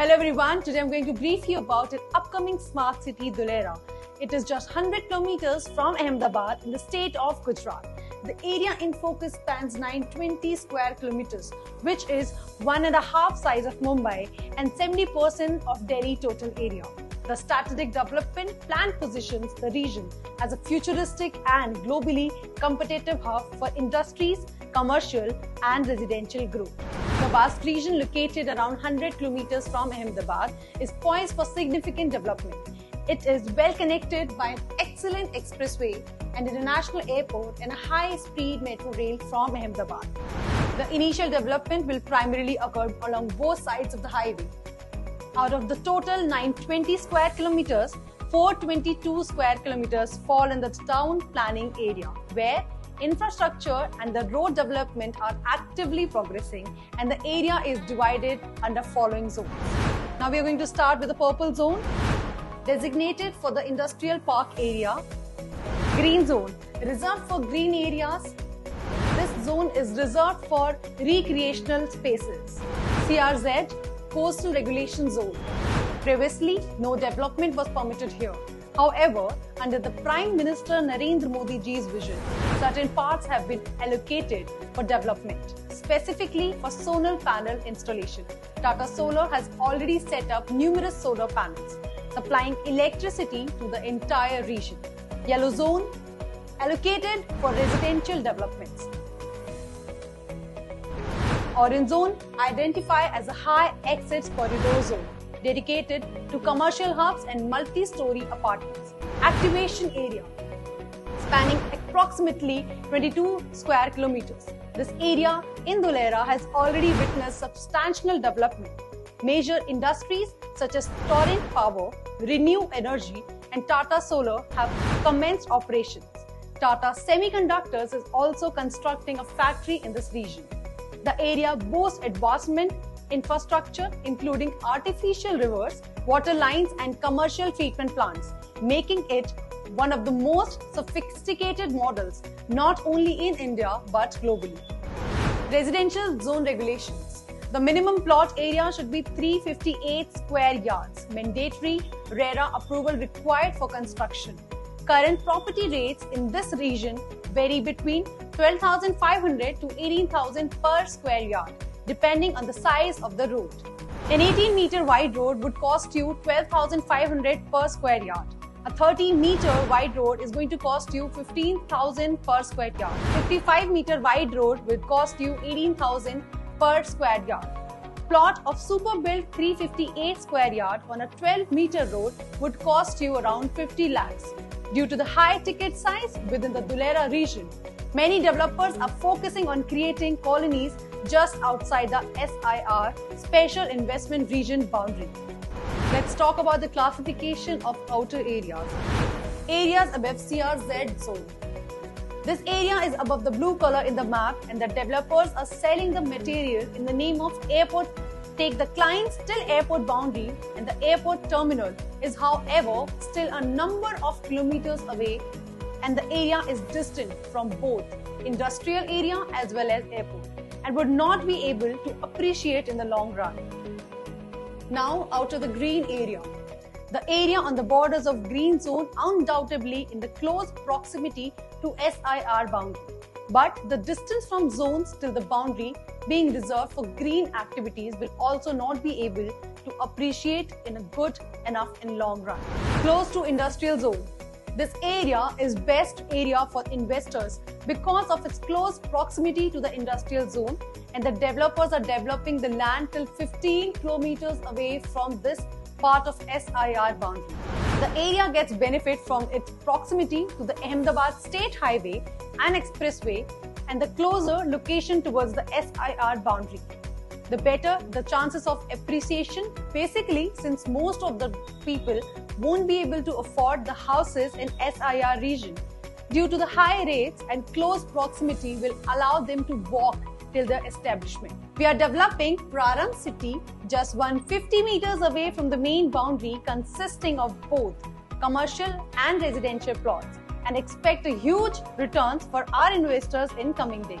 Hello everyone, today I'm going to brief you about an upcoming smart city, Dhulera. It is just 100 kilometers from Ahmedabad in the state of Gujarat. The area in focus spans 920 square kilometers, which is 1.5 size of Mumbai and 70% of Delhi total area. The strategic development plan positions the region as a futuristic and globally competitive hub for industries, commercial and residential growth. The vast region located around 100 kilometers from Ahmedabad is poised for significant development. It is well connected by an excellent expressway, an international airport and a high-speed metro rail from Ahmedabad. The initial development will primarily occur along both sides of the highway. Out of the total 920 square kilometers, 422 square kilometers fall in the town planning area, where infrastructure and the road development are actively progressing, and the area is divided under following zones. Now we are going to start with the purple zone, designated for the industrial park area. Green zone, reserved for green areas. This zone is reserved for recreational spaces. CRZ, coastal regulation zone. Previously, no development was permitted here. However, under the Prime Minister Narendra Modi ji's vision, certain parts have been allocated for development, specifically for solar panel installation. Tata Solar has already set up numerous solar panels, supplying electricity to the entire region. Yellow zone, allocated for residential developments. Orange zone, identified as a high exit corridor zone, dedicated to commercial hubs and multi-story apartments. Activation area, spanning approximately 22 square kilometers. This area in Dhulera has already witnessed substantial development. Major industries such as Torrent Power, Renew Energy and Tata Solar have commenced operations. Tata Semiconductors is also constructing a factory in this region. The area boasts advancement infrastructure including artificial rivers, water lines and commercial treatment plants, making it one of the most sophisticated models not only in India but globally. Residential zone regulations. The minimum plot area should be 358 square yards. Mandatory RERA approval required for construction. Current property rates in this region vary between 12,500 to 18,000 per square yard, depending on the size of the road. An 18-meter wide road would cost you 12,500 per square yard. A 30-meter wide road is going to cost you 15,000 per square yard. 55-meter wide road would cost you 18,000 per square yard. Plot of super built 358 square yard on a 12-meter road would cost you around 50 lakhs. Due to the high ticket size within the Dhulera region, many developers are focusing on creating colonies just outside the SIR, Special Investment Region boundary. Let's talk about the classification of outer areas. Areas above CRZ zone. This area is above the blue color in the map, and the developers are selling the material in the name of airport. Take the clients till airport boundary, and the airport terminal is however still a number of kilometers away, and the area is distant from both industrial area as well as airport and would not be able to appreciate in the long run. Now out of the green area. The area on the borders of green zone undoubtedly in the close proximity to SIR boundary. But the distance from zones till the boundary being reserved for green activities will also not be able to appreciate in a good enough in long run. Close to industrial zone. This area is best area for investors because of its close proximity to the industrial zone, and the developers are developing the land till 15 kilometers away from this part of SIR boundary. The area gets benefit from its proximity to the Ahmedabad State Highway and Expressway and the closer location towards the SIR boundary. The better the chances of appreciation, basically since most of the people won't be able to afford the houses in SIR region. Due to the high rates and close proximity will allow them to walk till their establishment. We are developing Prarambh City just 150 meters away from the main boundary, consisting of both commercial and residential plots, and expect a huge returns for our investors in coming days.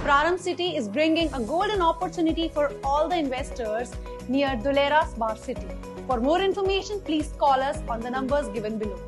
Praram City is bringing a golden opportunity for all the investors near Dhulera Smart City. For more information, please call us on the numbers given below.